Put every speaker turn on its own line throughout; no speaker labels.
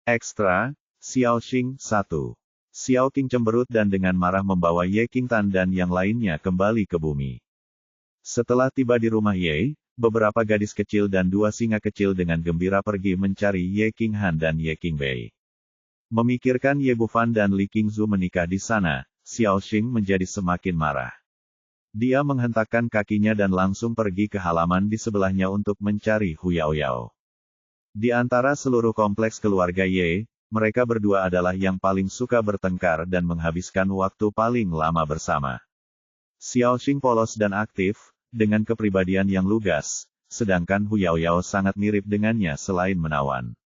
Ekstra, Xiaoxing, 1. Xiaoqing cemberut dan dengan marah membawa Ye Qingtan dan yang lainnya kembali ke bumi. Setelah tiba di rumah Ye, beberapa gadis kecil dan 2 singa kecil dengan gembira pergi mencari Ye Qinghan dan Ye Qingbei. Memikirkan Ye Bufan dan Li Qingzu menikah di sana, Xiaoxing menjadi semakin marah. Dia menghentakkan kakinya dan langsung pergi ke halaman di sebelahnya untuk mencari Hu Yaoyao. Di antara seluruh kompleks keluarga Ye, mereka berdua adalah yang paling suka bertengkar dan menghabiskan waktu paling lama bersama. Xiaoxing polos dan aktif, dengan kepribadian yang lugas, sedangkan Hu Yaoyao sangat mirip dengannya selain menawan.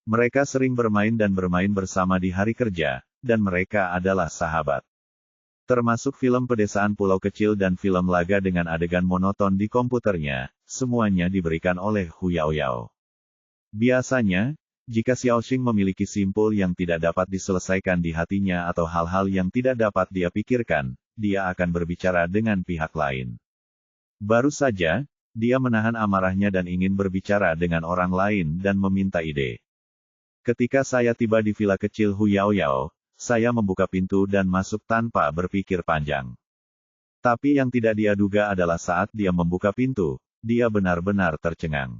Mereka sering bermain dan bermain bersama di hari kerja, dan mereka adalah sahabat. Termasuk film pedesaan Pulau Kecil dan film laga dengan adegan monoton di komputernya, semuanya diberikan oleh Hu Yaoyao. Biasanya, jika Xiaoxing memiliki simpul yang tidak dapat diselesaikan di hatinya atau hal-hal yang tidak dapat dia pikirkan, dia akan berbicara dengan pihak lain. Baru saja, dia menahan amarahnya dan ingin berbicara dengan orang lain dan meminta ide. Ketika saya tiba di villa kecil Hu Yaoyao, saya membuka pintu dan masuk tanpa berpikir panjang. Tapi yang tidak dia duga adalah saat dia membuka pintu, dia benar-benar tercengang.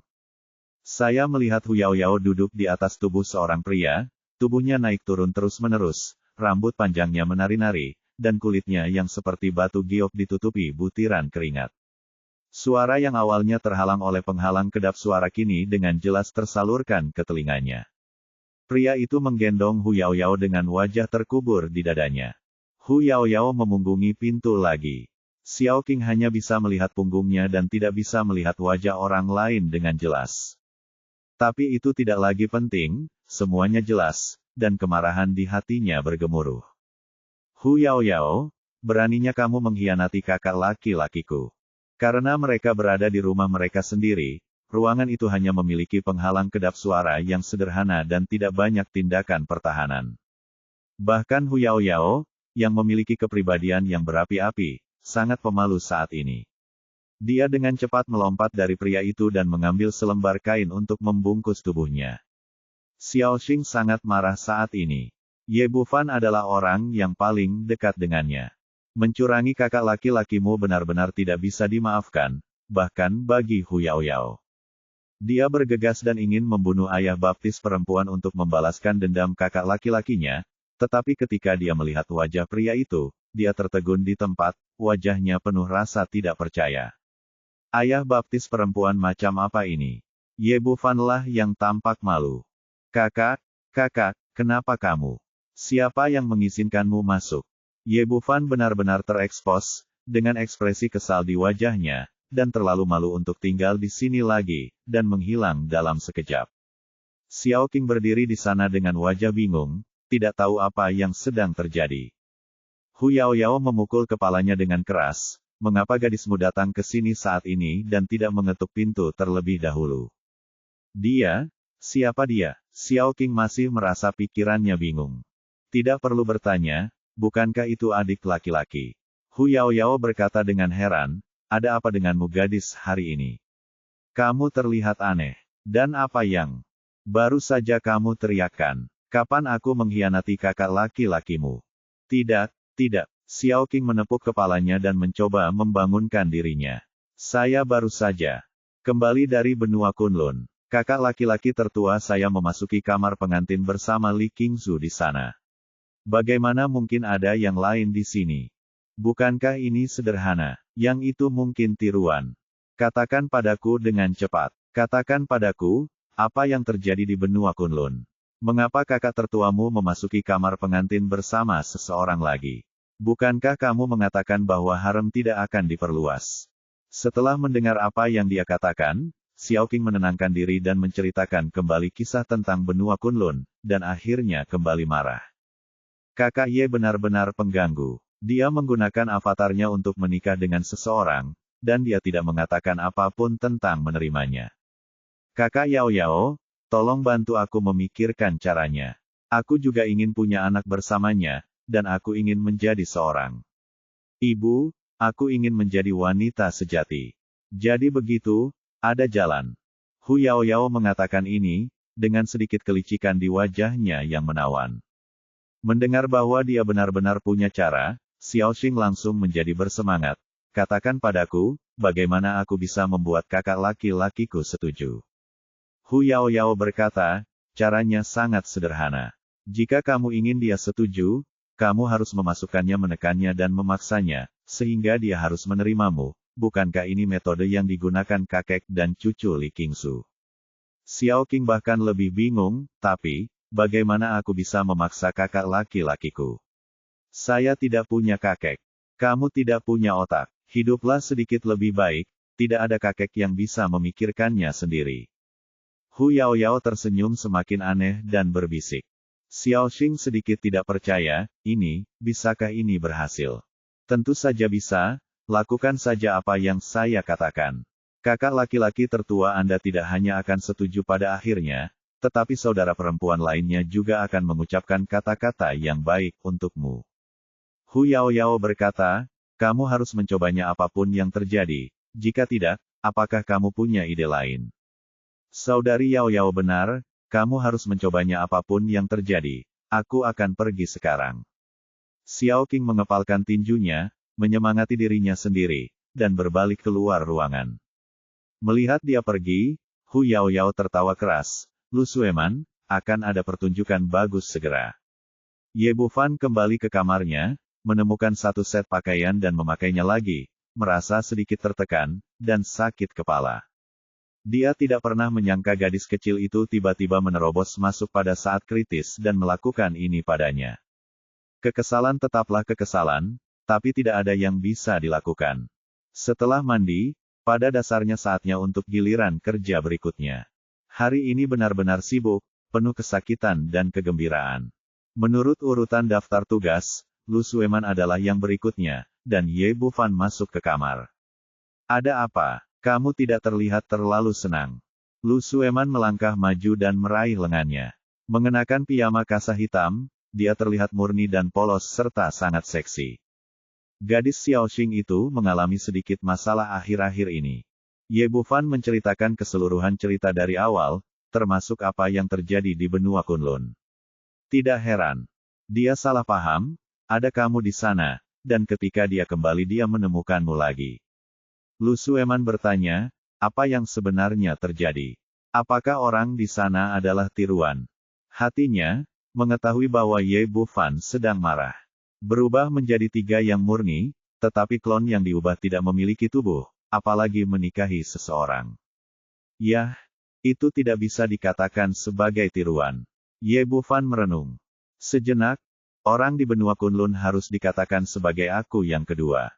Saya melihat Hu Yaoyao duduk di atas tubuh seorang pria, tubuhnya naik turun terus-menerus, rambut panjangnya menari-nari, dan kulitnya yang seperti batu giok ditutupi butiran keringat. Suara yang awalnya terhalang oleh penghalang kedap suara kini dengan jelas tersalurkan ke telinganya. Pria itu menggendong Hu Yaoyao dengan wajah terkubur di dadanya. Hu Yaoyao memunggungi pintu lagi. Xiaoqing hanya bisa melihat punggungnya dan tidak bisa melihat wajah orang lain dengan jelas. Tapi itu tidak lagi penting, semuanya jelas, dan kemarahan di hatinya bergemuruh. Hu Yaoyao, beraninya kamu mengkhianati kakak laki-lakiku. Karena mereka berada di rumah mereka sendiri, ruangan itu hanya memiliki penghalang kedap suara yang sederhana dan tidak banyak tindakan pertahanan. Bahkan Hu Yaoyao, yang memiliki kepribadian yang berapi-api, sangat pemalu saat ini. Dia dengan cepat melompat dari pria itu dan mengambil selembar kain untuk membungkus tubuhnya. Xiaoxing sangat marah saat ini. Ye Bufan adalah orang yang paling dekat dengannya. Mencurangi kakak laki-lakimu benar-benar tidak bisa dimaafkan, bahkan bagi Hu Yaoyao. Dia bergegas dan ingin membunuh ayah baptis perempuan untuk membalaskan dendam kakak laki-lakinya, tetapi ketika dia melihat wajah pria itu, dia tertegun di tempat, wajahnya penuh rasa tidak percaya. Ayah baptis perempuan macam apa ini? Ye Bufanlah yang tampak malu. Kakak, kenapa kamu? Siapa yang mengizinkanmu masuk? Ye Bufan benar-benar terekspos, dengan ekspresi kesal di wajahnya, dan terlalu malu untuk tinggal di sini lagi, dan menghilang dalam sekejap. Xiaoqing berdiri di sana dengan wajah bingung, tidak tahu apa yang sedang terjadi. Hu Yaoyao memukul kepalanya dengan keras, mengapa gadismu datang ke sini saat ini dan tidak mengetuk pintu terlebih dahulu? Dia? Siapa dia? Xiaoqing masih merasa pikirannya bingung. Tidak perlu bertanya, bukankah itu adik laki-laki? Hu Yaoyao berkata dengan heran, ada apa denganmu gadis hari ini? Kamu terlihat aneh. Dan apa yang baru saja kamu teriakkan? Kapan aku mengkhianati kakak laki-lakimu? Tidak. Xiaoqing menepuk kepalanya dan mencoba membangunkan dirinya. Saya baru saja kembali dari benua Kunlun. Kakak laki-laki tertua saya memasuki kamar pengantin bersama Li Qingzu di sana. Bagaimana mungkin ada yang lain di sini? Bukankah ini sederhana? Yang itu mungkin tiruan. Katakan padaku dengan cepat. Katakan padaku, apa yang terjadi di benua Kunlun? Mengapa kakak tertuamu memasuki kamar pengantin bersama seseorang lagi? Bukankah kamu mengatakan bahwa harem tidak akan diperluas? Setelah mendengar apa yang dia katakan, Xiaoqing menenangkan diri dan menceritakan kembali kisah tentang benua Kunlun, dan akhirnya kembali marah. Kakak Ye benar-benar pengganggu. Dia menggunakan avatarnya untuk menikah dengan seseorang, dan dia tidak mengatakan apapun tentang menerimanya. Kakak Yaoyao, tolong bantu aku memikirkan caranya. Aku juga ingin punya anak bersamanya, dan aku ingin menjadi seorang ibu, aku ingin menjadi wanita sejati. Jadi begitu, ada jalan. Hu Yaoyao mengatakan ini, dengan sedikit kelicikan di wajahnya yang menawan. Mendengar bahwa dia benar-benar punya cara, Xiaoxing langsung menjadi bersemangat. Katakan padaku, bagaimana aku bisa membuat kakak laki-lakiku setuju? Hu Yaoyao berkata, caranya sangat sederhana. Jika kamu ingin dia setuju, kamu harus memasukkannya, menekannya dan memaksanya, sehingga dia harus menerimamu. Bukankah ini metode yang digunakan kakek dan cucu Li Qingsu? Xiao Qing bahkan lebih bingung, tapi, bagaimana aku bisa memaksa kakak laki-lakiku? Saya tidak punya kakek. Kamu tidak punya otak. Hiduplah sedikit lebih baik, tidak ada kakek yang bisa memikirkannya sendiri. Hu Yaoyao tersenyum semakin aneh dan berbisik. Xiaoxing sedikit tidak percaya, bisakah ini berhasil? Tentu saja bisa, lakukan saja apa yang saya katakan. Kakak laki-laki tertua Anda tidak hanya akan setuju pada akhirnya, tetapi saudara perempuan lainnya juga akan mengucapkan kata-kata yang baik untukmu. Hu Yaoyao berkata, kamu harus mencobanya apapun yang terjadi, jika tidak, apakah kamu punya ide lain? Saudari Yaoyao benar, kamu harus mencobanya apapun yang terjadi, aku akan pergi sekarang. Xiao Qing mengepalkan tinjunya, menyemangati dirinya sendiri, dan berbalik keluar ruangan. Melihat dia pergi, Hu Yaoyao tertawa keras, Lu Sueman, akan ada pertunjukan bagus segera. Ye Bufan kembali ke kamarnya, menemukan satu set pakaian dan memakainya lagi, merasa sedikit tertekan, dan sakit kepala. Dia tidak pernah menyangka gadis kecil itu tiba-tiba menerobos masuk pada saat kritis dan melakukan ini padanya. Kekesalan tetaplah kekesalan, tapi tidak ada yang bisa dilakukan. Setelah mandi, pada dasarnya saatnya untuk giliran kerja berikutnya. Hari ini benar-benar sibuk, penuh kesakitan dan kegembiraan. Menurut urutan daftar tugas, Lu Sueman adalah yang berikutnya, dan Ye Bufan masuk ke kamar. Ada apa? Kamu tidak terlihat terlalu senang. Lu Sueman melangkah maju dan meraih lengannya. Mengenakan piyama kasah hitam, dia terlihat murni dan polos serta sangat seksi. Gadis Xiaoxing itu mengalami sedikit masalah akhir-akhir ini. Ye Bufan menceritakan keseluruhan cerita dari awal, termasuk apa yang terjadi di benua Kunlun. Tidak heran. Dia salah paham, ada kamu di sana, dan ketika dia kembali dia menemukanmu lagi. Lu Sueman bertanya, apa yang sebenarnya terjadi? Apakah orang di sana adalah tiruan? Hatinya, mengetahui bahwa Ye Bufan sedang marah. Berubah menjadi tiga yang murni, tetapi klon yang diubah tidak memiliki tubuh, apalagi menikahi seseorang. Yah, itu tidak bisa dikatakan sebagai tiruan. Ye Bufan merenung. Sejenak, orang di benua Kunlun harus dikatakan sebagai aku yang kedua.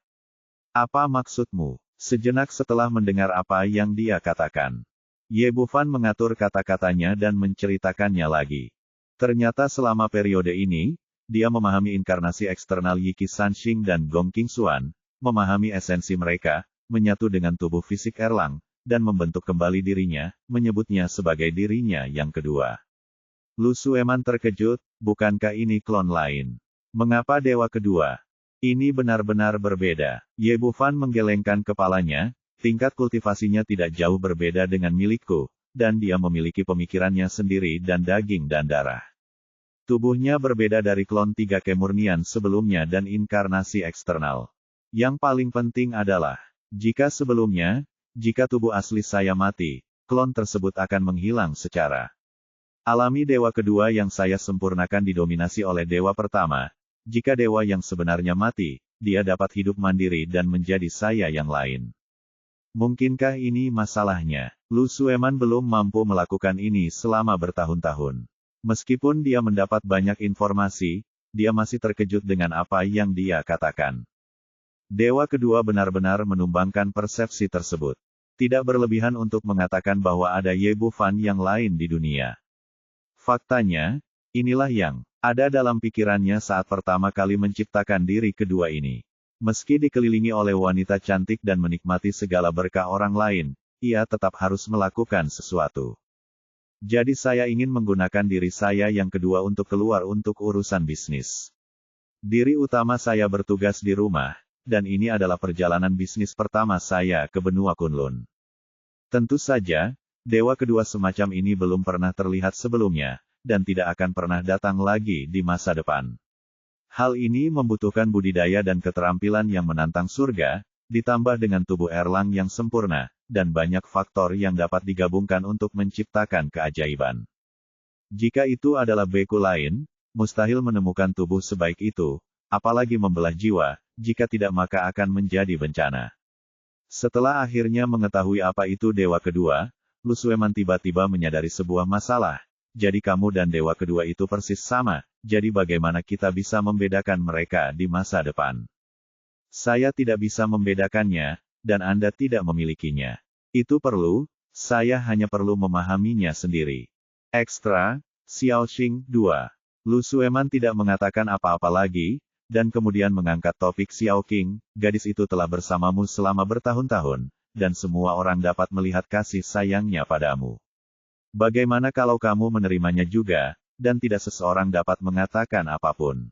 Apa maksudmu? Sejenak setelah mendengar apa yang dia katakan, Ye Bufan mengatur kata-katanya dan menceritakannya lagi. Ternyata selama periode ini, dia memahami inkarnasi eksternal Yi Qi Sanxing dan Gong Qingxuan, memahami esensi mereka, menyatu dengan tubuh fisik Erlang, dan membentuk kembali dirinya, menyebutnya sebagai dirinya yang kedua. Lu Sueman terkejut, bukankah ini klon lain? Mengapa dewa kedua? Ini benar-benar berbeda. Ye Bufan menggelengkan kepalanya, tingkat kultivasinya tidak jauh berbeda dengan milikku, dan dia memiliki pemikirannya sendiri dan daging dan darah. Tubuhnya berbeda dari klon tiga kemurnian sebelumnya dan inkarnasi eksternal. Yang paling penting adalah, jika tubuh asli saya mati, klon tersebut akan menghilang secara alami. Dewa kedua yang saya sempurnakan didominasi oleh dewa pertama. Jika dewa yang sebenarnya mati, dia dapat hidup mandiri dan menjadi saya yang lain. Mungkinkah ini masalahnya? Lu Sueman belum mampu melakukan ini selama bertahun-tahun. Meskipun dia mendapat banyak informasi, dia masih terkejut dengan apa yang dia katakan. Dewa kedua benar-benar menumbangkan persepsi tersebut. Tidak berlebihan untuk mengatakan bahwa ada Ye Bufan yang lain di dunia. Faktanya, inilah yang ada dalam pikirannya saat pertama kali menciptakan diri kedua ini. Meski dikelilingi oleh wanita cantik dan menikmati segala berkah orang lain, ia tetap harus melakukan sesuatu. Jadi saya ingin menggunakan diri saya yang kedua untuk keluar untuk urusan bisnis. Diri utama saya bertugas di rumah, dan ini adalah perjalanan bisnis pertama saya ke benua Kunlun. Tentu saja, dewa kedua semacam ini belum pernah terlihat sebelumnya, dan tidak akan pernah datang lagi di masa depan. Hal ini membutuhkan budidaya dan keterampilan yang menantang surga, ditambah dengan tubuh Erlang yang sempurna, dan banyak faktor yang dapat digabungkan untuk menciptakan keajaiban. Jika itu adalah beku lain, mustahil menemukan tubuh sebaik itu, apalagi membelah jiwa, jika tidak maka akan menjadi bencana. Setelah akhirnya mengetahui apa itu dewa kedua, Lu Sueman tiba-tiba menyadari sebuah masalah. Jadi kamu dan dewa kedua itu persis sama, jadi bagaimana kita bisa membedakan mereka di masa depan? Saya tidak bisa membedakannya, dan Anda tidak memilikinya. Itu perlu, saya hanya perlu memahaminya sendiri. Ekstra, Xiaoxing 2. Lu Sueman tidak mengatakan apa-apa lagi, dan kemudian mengangkat topik Xiaoqing, gadis itu telah bersamamu selama bertahun-tahun, dan semua orang dapat melihat kasih sayangnya padamu. Bagaimana kalau kamu menerimanya juga, dan tidak seseorang dapat mengatakan apapun?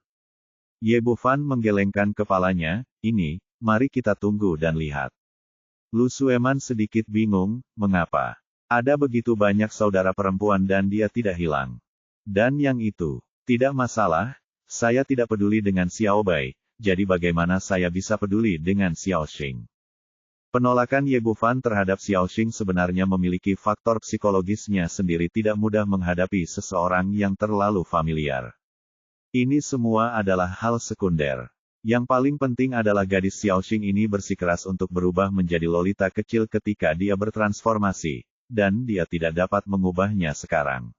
Ye Bufan menggelengkan kepalanya, mari kita tunggu dan lihat. Lu Sueman sedikit bingung, mengapa? Ada begitu banyak saudara perempuan dan dia tidak hilang. Dan yang itu, tidak masalah, saya tidak peduli dengan Xiao Bai, jadi bagaimana saya bisa peduli dengan Xiaoxing? Penolakan Ye Bufan terhadap Xiaoxing sebenarnya memiliki faktor psikologisnya sendiri, tidak mudah menghadapi seseorang yang terlalu familiar. Ini semua adalah hal sekunder. Yang paling penting adalah gadis Xiaoxing ini bersikeras untuk berubah menjadi lolita kecil ketika dia bertransformasi, dan dia tidak dapat mengubahnya sekarang.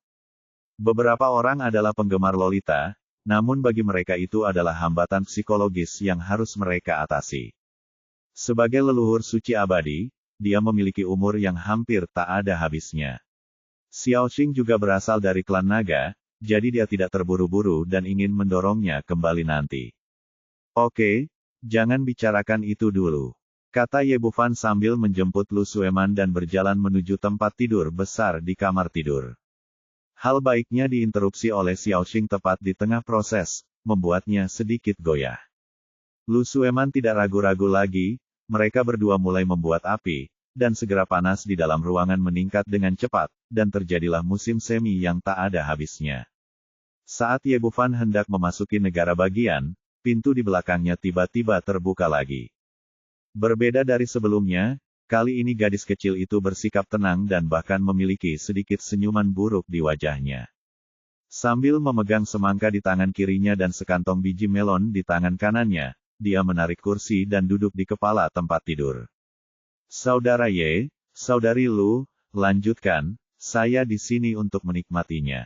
Beberapa orang adalah penggemar lolita, namun bagi mereka itu adalah hambatan psikologis yang harus mereka atasi. Sebagai leluhur suci abadi, dia memiliki umur yang hampir tak ada habisnya. Xiaoxing juga berasal dari klan naga, jadi dia tidak terburu-buru dan ingin mendorongnya kembali nanti. Oke, jangan bicarakan itu dulu, kata Ye Bufan sambil menjemput Lu Sueman dan berjalan menuju tempat tidur besar di kamar tidur. Hal baiknya diinterupsi oleh Xiaoxing tepat di tengah proses, membuatnya sedikit goyah. Lu Sueman tidak ragu-ragu lagi, mereka berdua mulai membuat api, dan segera panas di dalam ruangan meningkat dengan cepat, dan terjadilah musim semi yang tak ada habisnya. Saat Ye Bufan hendak memasuki negara bagian, pintu di belakangnya tiba-tiba terbuka lagi. Berbeda dari sebelumnya, kali ini gadis kecil itu bersikap tenang dan bahkan memiliki sedikit senyuman buruk di wajahnya. Sambil memegang semangka di tangan kirinya dan sekantong biji melon di tangan kanannya, dia menarik kursi dan duduk di kepala tempat tidur. Saudara Ye, saudari Lu, lanjutkan, saya di sini untuk menikmatinya.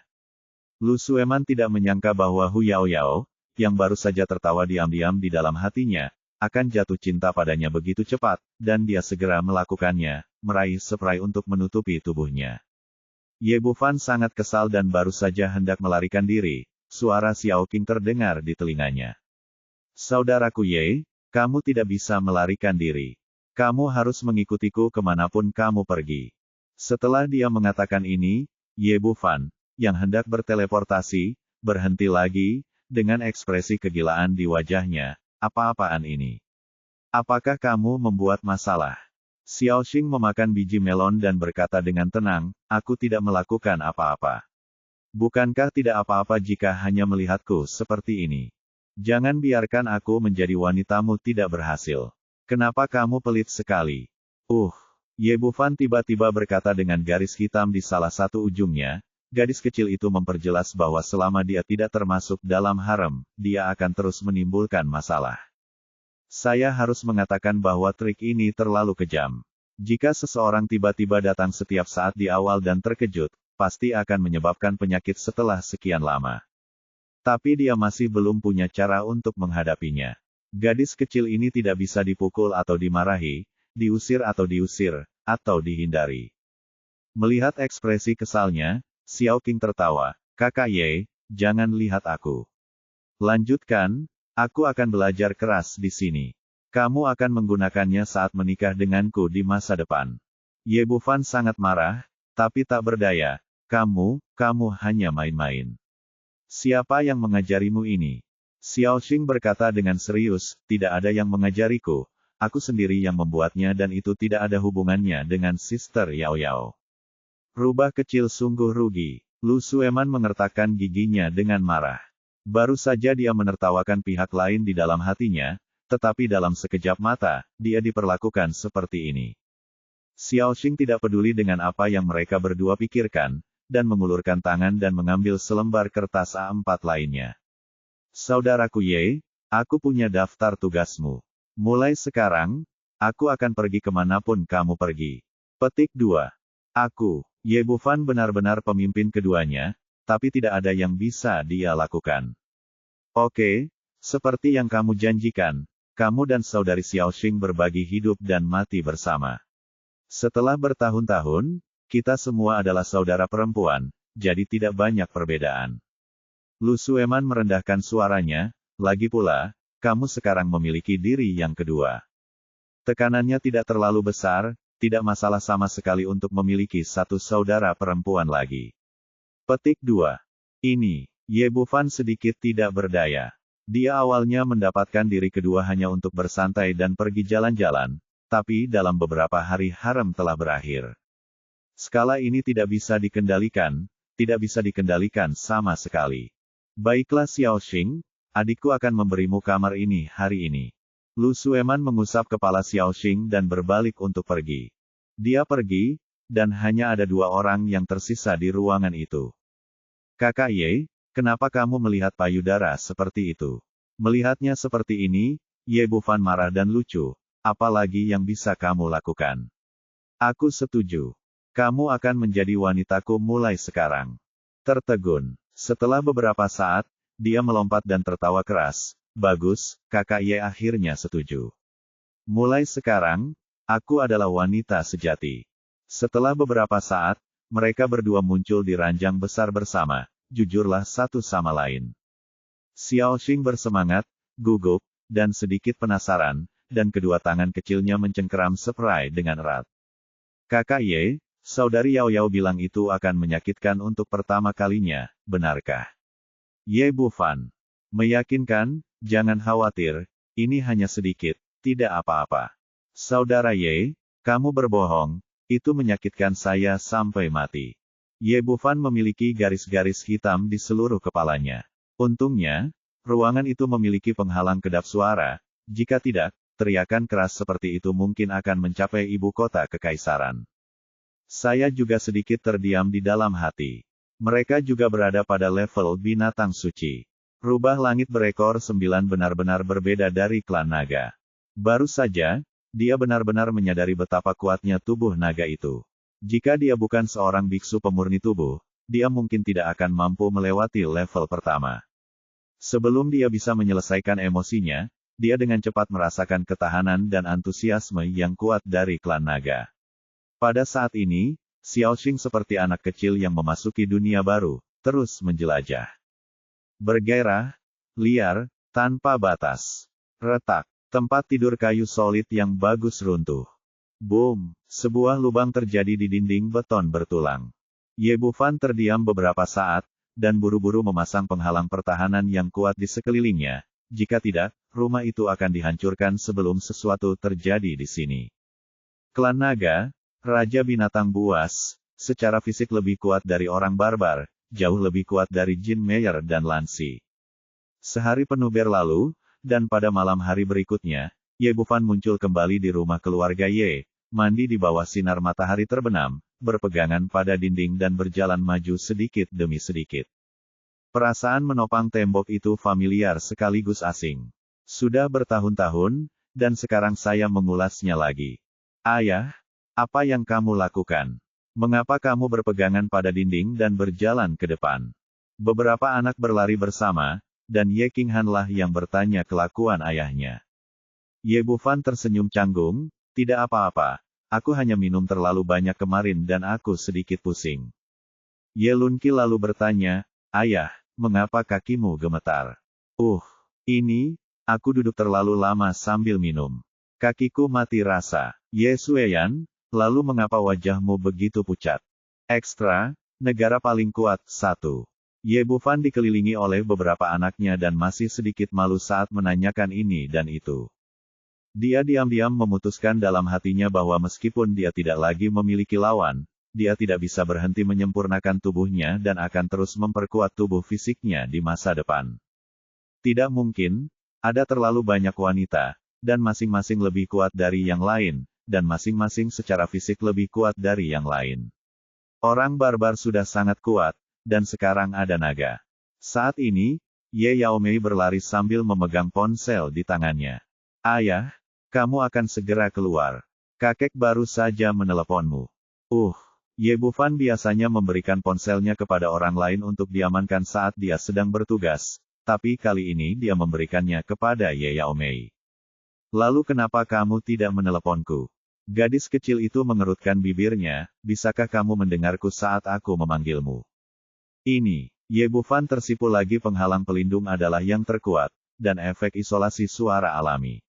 Lu Sueman tidak menyangka bahwa Hu Yaoyao, yang baru saja tertawa diam-diam di dalam hatinya, akan jatuh cinta padanya begitu cepat, dan dia segera melakukannya, meraih spray untuk menutupi tubuhnya. Ye Bufan sangat kesal dan baru saja hendak melarikan diri, suara Xiaoqing terdengar di telinganya. Saudaraku Ye, kamu tidak bisa melarikan diri. Kamu harus mengikutiku kemanapun kamu pergi. Setelah dia mengatakan ini, Ye Bufan, yang hendak berteleportasi, berhenti lagi, dengan ekspresi kegilaan di wajahnya. Apa-apaan ini? Apakah kamu membuat masalah? Xiaoxing memakan biji melon dan berkata dengan tenang, aku tidak melakukan apa-apa. Bukankah tidak apa-apa jika hanya melihatku seperti ini? Jangan biarkan aku menjadi wanitamu tidak berhasil. Kenapa kamu pelit sekali? Ye Bufan tiba-tiba berkata dengan garis hitam di salah satu ujungnya. Gadis kecil itu memperjelas bahwa selama dia tidak termasuk dalam harem, dia akan terus menimbulkan masalah. Saya harus mengatakan bahwa trik ini terlalu kejam. Jika seseorang tiba-tiba datang setiap saat di awal dan terkejut, pasti akan menyebabkan penyakit setelah sekian lama. Tapi dia masih belum punya cara untuk menghadapinya. Gadis kecil ini tidak bisa dipukul atau dimarahi, diusir, atau dihindari. Melihat ekspresi kesalnya, Xiaoqing tertawa, Kakak Ye, jangan lihat aku. Lanjutkan, aku akan belajar keras di sini. Kamu akan menggunakannya saat menikah denganku di masa depan. Ye Bufan sangat marah, tapi tak berdaya, kamu hanya main-main. Siapa yang mengajarimu ini? Xiaoxing berkata dengan serius, tidak ada yang mengajariku, aku sendiri yang membuatnya dan itu tidak ada hubungannya dengan Sister Yao Yao. Rubah kecil sungguh rugi. Lu Sueman mengertakkan giginya dengan marah. Baru saja dia menertawakan pihak lain di dalam hatinya, tetapi dalam sekejap mata, dia diperlakukan seperti ini. Xiaoxing tidak peduli dengan apa yang mereka berdua pikirkan, dan mengulurkan tangan dan mengambil selembar kertas A4 lainnya. Saudaraku Ye, aku punya daftar tugasmu. Mulai sekarang, aku akan pergi kemanapun kamu pergi. Petik 2. Aku, Ye Bufan benar-benar pemimpin keduanya, tapi tidak ada yang bisa dia lakukan. Oke, seperti yang kamu janjikan, kamu dan saudari Xiaoxing berbagi hidup dan mati bersama. Setelah bertahun-tahun, kita semua adalah saudara perempuan, jadi tidak banyak perbedaan. Lu Sueman merendahkan suaranya, lagi pula, kamu sekarang memiliki diri yang kedua. Tekanannya tidak terlalu besar, tidak masalah sama sekali untuk memiliki satu saudara perempuan lagi. Petik 2. Ini, Ye Bufan sedikit tidak berdaya. Dia awalnya mendapatkan diri kedua hanya untuk bersantai dan pergi jalan-jalan, tapi dalam beberapa hari haram telah berakhir. Skala ini tidak bisa dikendalikan sama sekali. Baiklah Xiaoxing, adikku akan memberimu kamar ini hari ini. Lu Sueman mengusap kepala Xiaoxing dan berbalik untuk pergi. Dia pergi, dan hanya ada 2 orang yang tersisa di ruangan itu. Kakak Ye, kenapa kamu melihat payudara seperti itu? Melihatnya seperti ini, Ye Bufan marah dan lucu, apalagi yang bisa kamu lakukan? Aku setuju. Kamu akan menjadi wanitaku mulai sekarang. Tertegun. Setelah beberapa saat, dia melompat dan tertawa keras. Bagus, kakak Ye akhirnya setuju. Mulai sekarang, aku adalah wanita sejati. Setelah beberapa saat, mereka berdua muncul di ranjang besar bersama, jujurlah satu sama lain. Xiaoxing bersemangat, gugup, dan sedikit penasaran, dan kedua tangan kecilnya mencengkeram spray dengan erat. Kakak Ye, saudari Yao Yao bilang itu akan menyakitkan untuk pertama kalinya, benarkah? Ye Bufan. Meyakinkan, jangan khawatir, ini hanya sedikit, tidak apa-apa. Saudara Ye, kamu berbohong, itu menyakitkan saya sampai mati. Ye Bufan memiliki garis-garis hitam di seluruh kepalanya. Untungnya, ruangan itu memiliki penghalang kedap suara, jika tidak, teriakan keras seperti itu mungkin akan mencapai ibu kota kekaisaran. Saya juga sedikit terdiam di dalam hati. Mereka juga berada pada level binatang suci. Rubah langit berekor 9 benar-benar berbeda dari klan naga. Baru saja, dia benar-benar menyadari betapa kuatnya tubuh naga itu. Jika dia bukan seorang biksu pemurni tubuh, dia mungkin tidak akan mampu melewati level pertama. Sebelum dia bisa menyelesaikan emosinya, dia dengan cepat merasakan ketahanan dan antusiasme yang kuat dari klan naga. Pada saat ini, Xiaoxing seperti anak kecil yang memasuki dunia baru, terus menjelajah. Bergairah, liar, tanpa batas. Retak, tempat tidur kayu solid yang bagus runtuh. Boom, sebuah lubang terjadi di dinding beton bertulang. Ye Bufan terdiam beberapa saat, dan buru-buru memasang penghalang pertahanan yang kuat di sekelilingnya. Jika tidak, rumah itu akan dihancurkan sebelum sesuatu terjadi di sini. Klan Naga, Raja Binatang Buas, secara fisik lebih kuat dari orang barbar, jauh lebih kuat dari Jin Meyer dan Lansi. Sehari penuh berlalu, dan pada malam hari berikutnya, Ye Bufan muncul kembali di rumah keluarga Ye, mandi di bawah sinar matahari terbenam, berpegangan pada dinding dan berjalan maju sedikit demi sedikit. Perasaan menopang tembok itu familiar sekaligus asing. Sudah bertahun-tahun, dan sekarang saya mengulasnya lagi. Ayah, apa yang kamu lakukan? Mengapa kamu berpegangan pada dinding dan berjalan ke depan? Beberapa anak berlari bersama, dan Ye Qinghanlah yang bertanya kelakuan ayahnya. Ye Bufan tersenyum canggung, tidak apa-apa, aku hanya minum terlalu banyak kemarin dan aku sedikit pusing. Ye Lunqi lalu bertanya, ayah, mengapa kakimu gemetar? Ini, aku duduk terlalu lama sambil minum. Kakiku mati rasa. Ye Xueyan, lalu mengapa wajahmu begitu pucat? Ekstra, negara paling kuat, 1. Ye Bufan dikelilingi oleh beberapa anaknya dan masih sedikit malu saat menanyakan ini dan itu. Dia diam-diam memutuskan dalam hatinya bahwa meskipun dia tidak lagi memiliki lawan, dia tidak bisa berhenti menyempurnakan tubuhnya dan akan terus memperkuat tubuh fisiknya di masa depan. Tidak mungkin, ada terlalu banyak wanita, dan masing-masing lebih kuat dari yang lain, dan masing-masing secara fisik lebih kuat dari yang lain. Orang barbar sudah sangat kuat, dan sekarang ada naga. Saat ini, Ye Yaomei berlari sambil memegang ponsel di tangannya. Ayah, kamu akan segera keluar. Kakek baru saja meneleponmu. Ye Bufan biasanya memberikan ponselnya kepada orang lain untuk diamankan saat dia sedang bertugas, tapi kali ini dia memberikannya kepada Ye Yaomei. Lalu kenapa kamu tidak meneleponku? Gadis kecil itu mengerutkan bibirnya, bisakah kamu mendengarku saat aku memanggilmu? Ini, Ye Bufan tersipu lagi penghalang pelindung adalah yang terkuat, dan efek isolasi suara alami.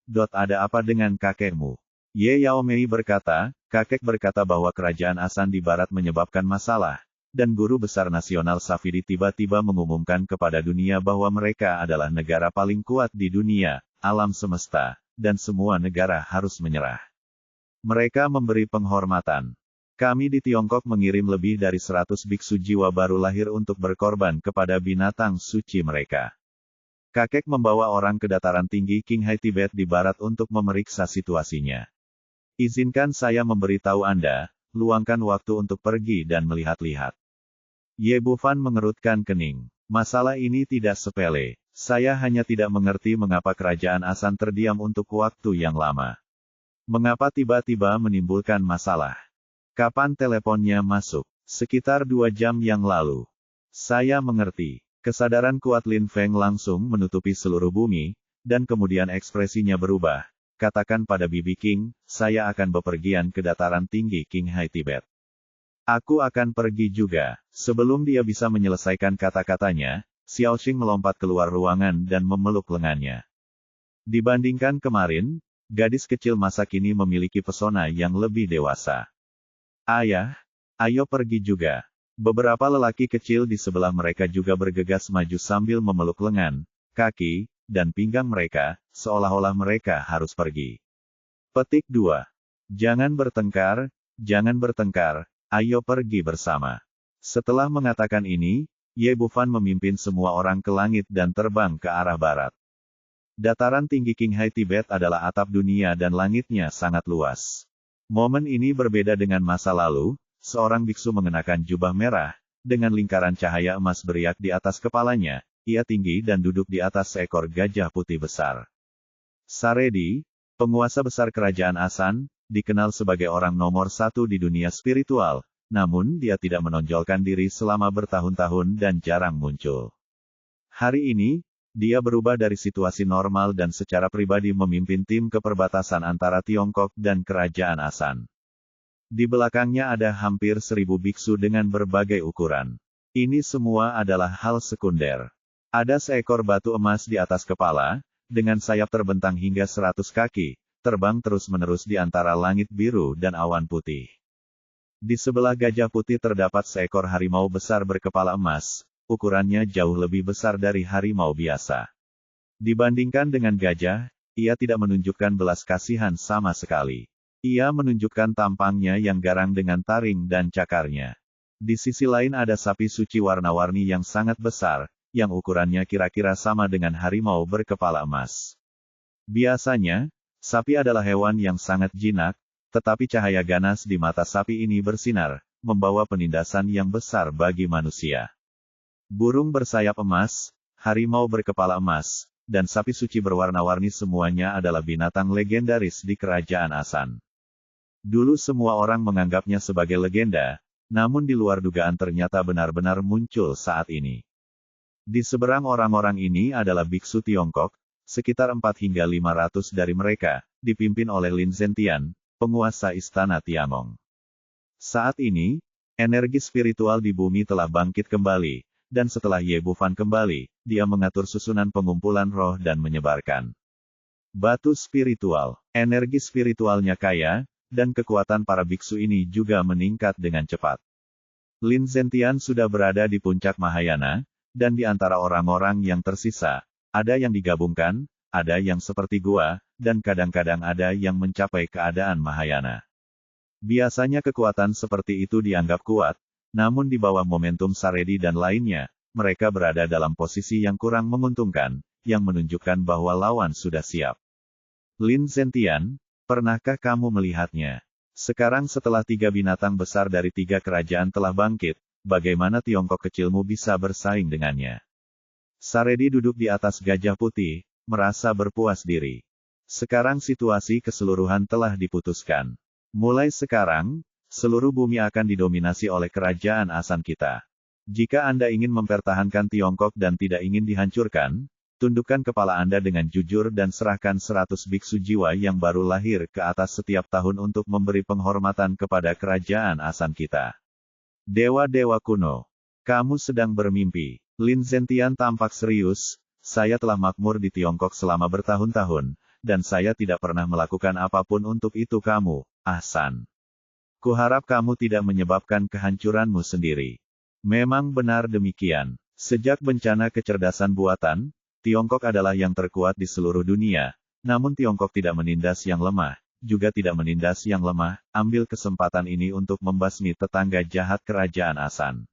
Ada apa dengan kakekmu? Ye Yaomei berkata, kakek berkata bahwa kerajaan Asan di barat menyebabkan masalah, dan guru besar nasional Safidi tiba-tiba mengumumkan kepada dunia bahwa mereka adalah negara paling kuat di dunia, alam semesta, dan semua negara harus menyerah. Mereka memberi penghormatan. Kami di Tiongkok mengirim lebih dari 100 biksu jiwa baru lahir untuk berkorban kepada binatang suci mereka. Kakek membawa orang ke dataran tinggi Qinghai Tibet di barat untuk memeriksa situasinya. Izinkan saya memberitahu Anda, luangkan waktu untuk pergi dan melihat-lihat. Ye Bufan mengerutkan kening. Masalah ini tidak sepele. Saya hanya tidak mengerti mengapa kerajaan Asan terdiam untuk waktu yang lama. Mengapa tiba-tiba menimbulkan masalah? Kapan teleponnya masuk? Sekitar 2 jam yang lalu. Saya mengerti. Kesadaran kuat Lin Feng langsung menutupi seluruh bumi, dan kemudian ekspresinya berubah. Katakan pada Bibi King, saya akan bepergian ke dataran tinggi Qinghai Tibet. Aku akan pergi juga. Sebelum dia bisa menyelesaikan kata-katanya, Xiaoxing melompat keluar ruangan dan memeluk lengannya. Dibandingkan kemarin, gadis kecil masa kini memiliki pesona yang lebih dewasa. Ayah, ayo pergi juga. Beberapa lelaki kecil di sebelah mereka juga bergegas maju sambil memeluk lengan, kaki, dan pinggang mereka, seolah-olah mereka harus pergi. Petik 2. Jangan bertengkar, ayo pergi bersama. Setelah mengatakan ini, Ye Bufan memimpin semua orang ke langit dan terbang ke arah barat. Dataran tinggi Qinghai Tibet adalah atap dunia dan langitnya sangat luas. Momen ini berbeda dengan masa lalu. Seorang biksu mengenakan jubah merah, dengan lingkaran cahaya emas beriak di atas kepalanya, ia tinggi dan duduk di atas seekor gajah putih besar. Saredi, penguasa besar kerajaan Asan, dikenal sebagai orang nomor 1 di dunia spiritual, namun dia tidak menonjolkan diri selama bertahun-tahun dan jarang muncul. Hari ini, dia berubah dari situasi normal dan secara pribadi memimpin tim ke perbatasan antara Tiongkok dan kerajaan Asan. Di belakangnya ada hampir 1000 biksu dengan berbagai ukuran. Ini semua adalah hal sekunder. Ada seekor batu emas di atas kepala, dengan sayap terbentang hingga 100 kaki, terbang terus-menerus di antara langit biru dan awan putih. Di sebelah gajah putih terdapat seekor harimau besar berkepala emas, ukurannya jauh lebih besar dari harimau biasa. Dibandingkan dengan gajah, ia tidak menunjukkan belas kasihan sama sekali. Ia menunjukkan tampangnya yang garang dengan taring dan cakarnya. Di sisi lain ada sapi suci warna-warni yang sangat besar, yang ukurannya kira-kira sama dengan harimau berkepala emas. Biasanya, sapi adalah hewan yang sangat jinak, tetapi cahaya ganas di mata sapi ini bersinar, membawa penindasan yang besar bagi manusia. Burung bersayap emas, harimau berkepala emas, dan sapi suci berwarna-warni semuanya adalah binatang legendaris di kerajaan Asan. Dulu semua orang menganggapnya sebagai legenda, namun di luar dugaan ternyata benar-benar muncul saat ini. Di seberang orang-orang ini adalah biksu Tiongkok, sekitar 4 hingga 500 dari mereka, dipimpin oleh Lin Zentian, penguasa istana Tiangong. Saat ini, energi spiritual di bumi telah bangkit kembali, dan setelah Ye Bufan kembali, dia mengatur susunan pengumpulan roh dan menyebarkan batu spiritual. Energi spiritualnya kaya, dan kekuatan para biksu ini juga meningkat dengan cepat. Lin Zentian sudah berada di puncak Mahayana, dan di antara orang-orang yang tersisa, ada yang digabungkan, ada yang seperti gua, dan kadang-kadang ada yang mencapai keadaan Mahayana. Biasanya kekuatan seperti itu dianggap kuat, namun di bawah momentum Saredi dan lainnya, mereka berada dalam posisi yang kurang menguntungkan, yang menunjukkan bahwa lawan sudah siap. Lin Zentian, pernahkah kamu melihatnya? Sekarang setelah 3 binatang besar dari 3 kerajaan telah bangkit, bagaimana Tiongkok kecilmu bisa bersaing dengannya? Saredi duduk di atas gajah putih, merasa berpuas diri. Sekarang situasi keseluruhan telah diputuskan. Mulai sekarang, seluruh bumi akan didominasi oleh kerajaan Asan kita. Jika Anda ingin mempertahankan Tiongkok dan tidak ingin dihancurkan, tundukkan kepala Anda dengan jujur dan serahkan 100 biksu jiwa yang baru lahir ke atas setiap tahun untuk memberi penghormatan kepada kerajaan Asan kita. Dewa-dewa kuno, kamu sedang bermimpi. Lin Zentian tampak serius, saya telah makmur di Tiongkok selama bertahun-tahun, dan saya tidak pernah melakukan apapun untuk itu kamu, Ahsan. Kuharap kamu tidak menyebabkan kehancuranmu sendiri. Memang benar demikian. Sejak bencana kecerdasan buatan, Tiongkok adalah yang terkuat di seluruh dunia, namun Tiongkok tidak menindas yang lemah, juga tidak menindas yang lemah. Ambil kesempatan ini untuk membasmi tetangga jahat kerajaan Asan.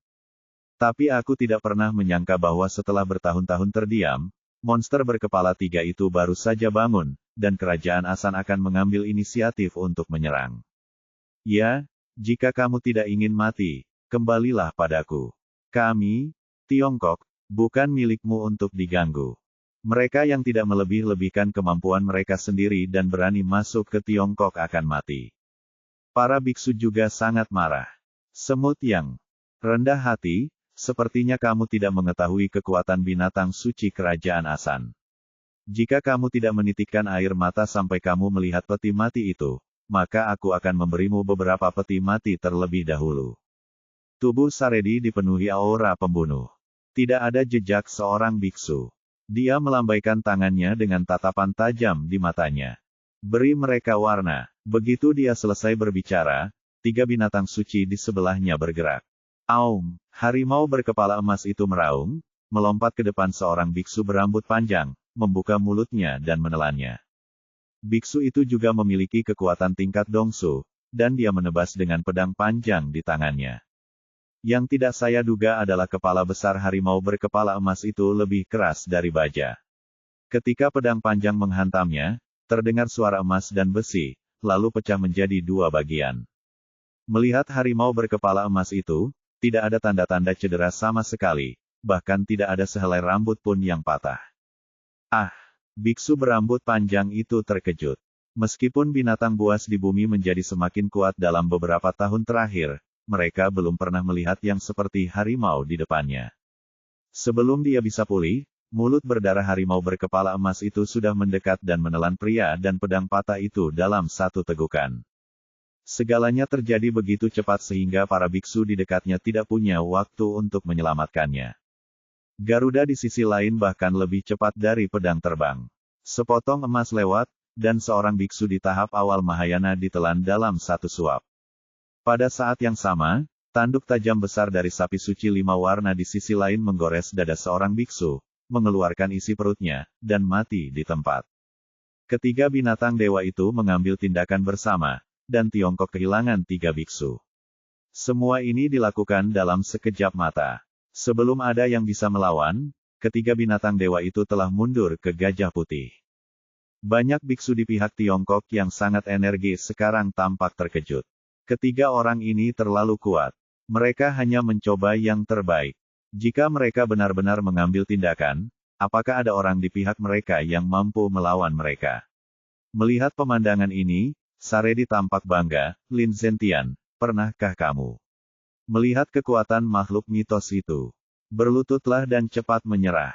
Tapi aku tidak pernah menyangka bahwa setelah bertahun-tahun terdiam, monster berkepala 3 itu baru saja bangun, dan kerajaan Asan akan mengambil inisiatif untuk menyerang. Ya, jika kamu tidak ingin mati, kembalilah padaku. Kami, Tiongkok, bukan milikmu untuk diganggu. Mereka yang tidak melebih-lebihkan kemampuan mereka sendiri dan berani masuk ke Tiongkok akan mati. Para biksu juga sangat marah. Semut yang rendah hati, sepertinya kamu tidak mengetahui kekuatan binatang suci kerajaan Asan. Jika kamu tidak menitikkan air mata sampai kamu melihat peti mati itu, maka aku akan memberimu beberapa peti mati terlebih dahulu. Tubuh Saredi dipenuhi aura pembunuh. Tidak ada jejak seorang biksu. Dia melambaikan tangannya dengan tatapan tajam di matanya. Beri mereka warna. Begitu dia selesai berbicara, 3 binatang suci di sebelahnya bergerak. Aum, harimau berkepala emas itu meraung, melompat ke depan seorang biksu berambut panjang, membuka mulutnya dan menelannya. Biksu itu juga memiliki kekuatan tingkat dongsu, dan dia menebas dengan pedang panjang di tangannya. Yang tidak saya duga adalah kepala besar harimau berkepala emas itu lebih keras dari baja. Ketika pedang panjang menghantamnya, terdengar suara emas dan besi, lalu pecah menjadi 2 bagian. Melihat harimau berkepala emas itu, tidak ada tanda-tanda cedera sama sekali, bahkan tidak ada sehelai rambut pun yang patah. Ah, biksu berambut panjang itu terkejut. Meskipun binatang buas di bumi menjadi semakin kuat dalam beberapa tahun terakhir, mereka belum pernah melihat yang seperti harimau di depannya. Sebelum dia bisa pulih, mulut berdarah harimau berkepala emas itu sudah mendekat dan menelan pria dan pedang patah itu dalam satu tegukan. Segalanya terjadi begitu cepat sehingga para biksu di dekatnya tidak punya waktu untuk menyelamatkannya. Garuda di sisi lain bahkan lebih cepat dari pedang terbang. Sepotong emas lewat, dan seorang biksu di tahap awal Mahayana ditelan dalam satu suap. Pada saat yang sama, tanduk tajam besar dari sapi suci 5 warna di sisi lain menggores dada seorang biksu, mengeluarkan isi perutnya, dan mati di tempat. Ketiga binatang dewa itu mengambil tindakan bersama, dan Tiongkok kehilangan 3 biksu. Semua ini dilakukan dalam sekejap mata. Sebelum ada yang bisa melawan, ketiga binatang dewa itu telah mundur ke Gajah Putih. Banyak biksu di pihak Tiongkok yang sangat energis sekarang tampak terkejut. Ketiga orang ini terlalu kuat. Mereka hanya mencoba yang terbaik. Jika mereka benar-benar mengambil tindakan, apakah ada orang di pihak mereka yang mampu melawan mereka? Melihat pemandangan ini, Saredi tampak bangga. Lin Zentian, pernahkah kamu melihat kekuatan makhluk mitos itu? Berlututlah dan cepat menyerah.